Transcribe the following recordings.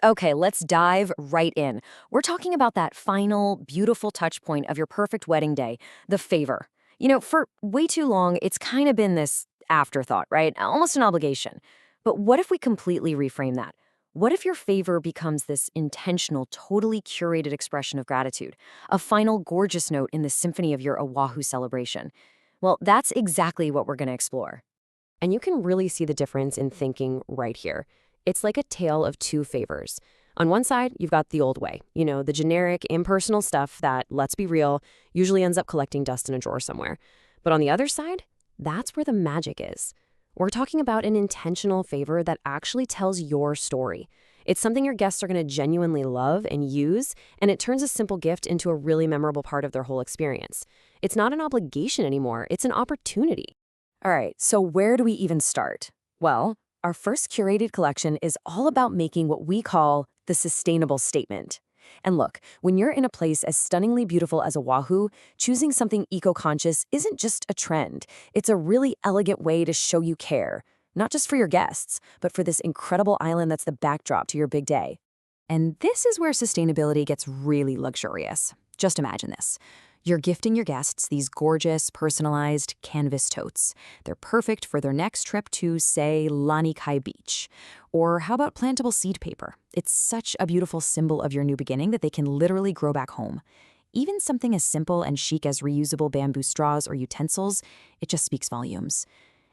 Okay, let's dive right in. We're talking about that final, beautiful touch point of your perfect wedding day, the favor. For way too long, it's kind of been this afterthought, right? Almost an obligation. But what if we completely reframe that? What if your favor becomes this intentional, totally curated expression of gratitude, a final gorgeous note in the symphony of your Oahu celebration? Well, that's exactly what we're going to explore. And you can really see the difference in thinking right here. It's like a tale of two favors. On one side, you've got the old way, the generic, impersonal stuff that, let's be real, usually ends up collecting dust in a drawer somewhere. But on the other side, that's where the magic is. We're talking about an intentional favor that actually tells your story. It's something your guests are going to genuinely love and use, and it turns a simple gift into a really memorable part of their whole experience. It's not an obligation anymore, it's an opportunity. All right, so where do we even start? Well, our first curated collection is all about making what we call the sustainable statement. And look, when you're in a place as stunningly beautiful as Oahu, choosing something eco-conscious isn't just a trend. It's a really elegant way to show you care, not just for your guests, but for this incredible island that's the backdrop to your big day. And this is where sustainability gets really luxurious. Just imagine this. You're gifting your guests these gorgeous, personalized canvas totes. They're perfect for their next trip to, say, Lanikai Beach. Or how about plantable seed paper? It's such a beautiful symbol of your new beginning that they can literally grow back home. Even something as simple and chic as reusable bamboo straws or utensils, it just speaks volumes.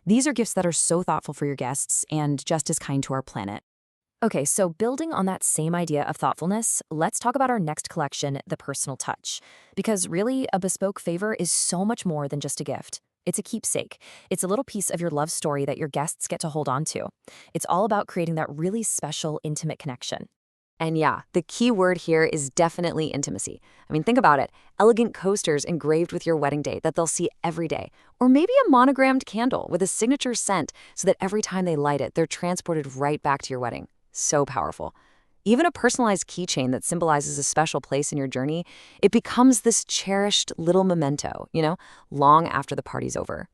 These are gifts that are so thoughtful for your guests and just as kind to our planet. Okay, so building on that same idea of thoughtfulness, let's talk about our next collection, the personal touch. Because really, a bespoke favor is so much more than just a gift. It's a keepsake. It's a little piece of your love story that your guests get to hold on to. It's all about creating that really special, intimate connection. And yeah, the key word here is definitely intimacy. I mean, think about it. Elegant coasters engraved with your wedding date that they'll see every day. Or maybe a monogrammed candle with a signature scent so that every time they light it, they're transported right back to your wedding. So powerful. Even a personalized keychain that symbolizes a special place in your journey, it becomes this cherished little memento, long after the party's over.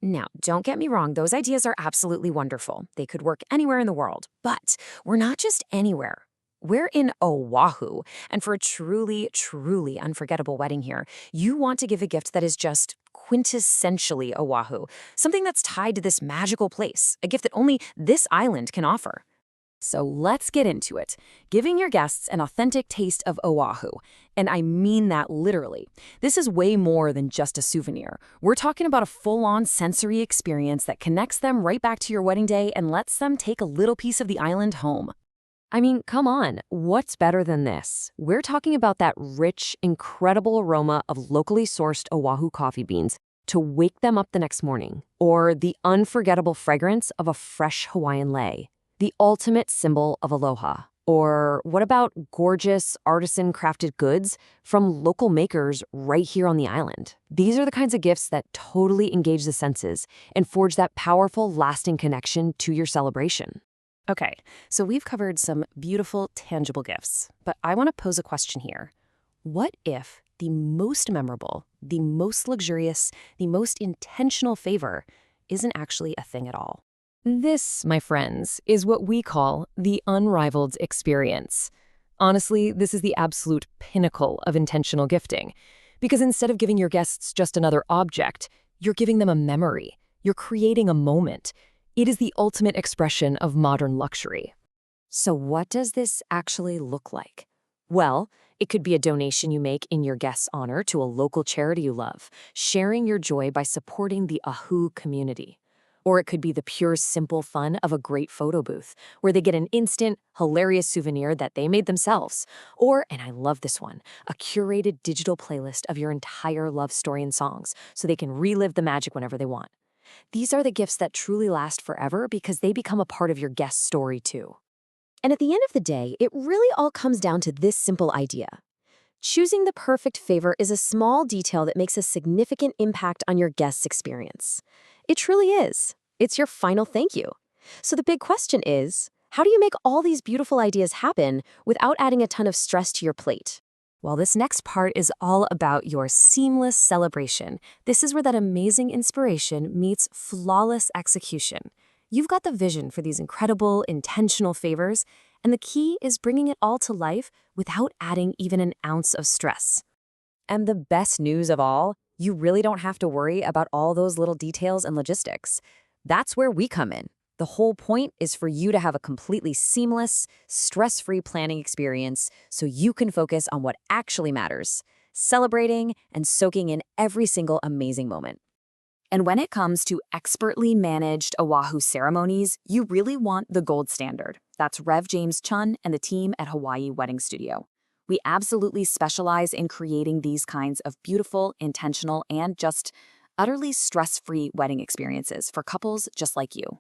Now, don't get me wrong, those ideas are absolutely wonderful. They could work anywhere in the world, but we're not just anywhere. We're in Oahu, and for a truly, truly unforgettable wedding here, you want to give a gift that is just quintessentially Oahu, something that's tied to this magical place, a gift that only this island can offer. So let's get into it, giving your guests an authentic taste of Oahu. And I mean that literally. This is way more than just a souvenir. We're talking about a full-on sensory experience that connects them right back to your wedding day and lets them take a little piece of the island home. I mean, come on, what's better than this? We're talking about that rich, incredible aroma of locally sourced Oahu coffee beans to wake them up the next morning, or the unforgettable fragrance of a fresh Hawaiian lei. The ultimate symbol of aloha. Or what about gorgeous artisan-crafted goods from local makers right here on the island? These are the kinds of gifts that totally engage the senses and forge that powerful, lasting connection to your celebration. Okay, so we've covered some beautiful, tangible gifts, but I want to pose a question here. What if the most memorable, the most luxurious, the most intentional favor isn't actually a thing at all? This, my friends, is what we call the Unrivaled experience. Honestly, this is the absolute pinnacle of intentional gifting. Because instead of giving your guests just another object, you're giving them a memory. You're creating a moment. It is the ultimate expression of modern luxury. So what does this actually look like? Well, it could be a donation you make in your guest's honor to a local charity you love, sharing your joy by supporting the Oahu community. Or it could be the pure, simple fun of a great photo booth, where they get an instant, hilarious souvenir that they made themselves. Or, and I love this one, a curated digital playlist of your entire love story and songs, so they can relive the magic whenever they want. These are the gifts that truly last forever because they become a part of your guest's story too. And at the end of the day, it really all comes down to this simple idea. Choosing the perfect favor is a small detail that makes a significant impact on your guest's experience. It truly is. It's your final thank you. So the big question is, how do you make all these beautiful ideas happen without adding a ton of stress to your plate? Well, this next part is all about your seamless celebration. This is where that amazing inspiration meets flawless execution. You've got the vision for these incredible, intentional favors, And the key is bringing it all to life without adding even an ounce of stress. And the best news of all, you really don't have to worry about all those little details and logistics. That's where we come in. The whole point is for you to have a completely seamless, stress-free planning experience so you can focus on what actually matters, celebrating and soaking in every single amazing moment. And when it comes to expertly managed Oahu ceremonies, you really want the gold standard. That's Rev. James Chun and the team at Hawaii Wedding Studio. We absolutely specialize in creating these kinds of beautiful, intentional, and just utterly stress-free wedding experiences for couples just like you.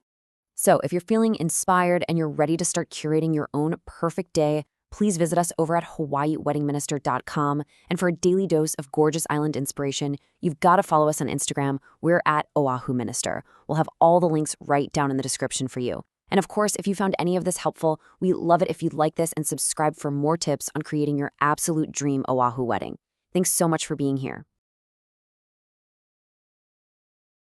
So if you're feeling inspired and you're ready to start curating your own perfect day, please visit us over at hawaiiweddingminister.com. And for a daily dose of gorgeous island inspiration, you've got to follow us on Instagram. We're at Oahu Minister. We'll have all the links right down in the description for you. And of course, if you found any of this helpful, we love it if you'd like this and subscribe for more tips on creating your absolute dream Oahu wedding. Thanks so much for being here.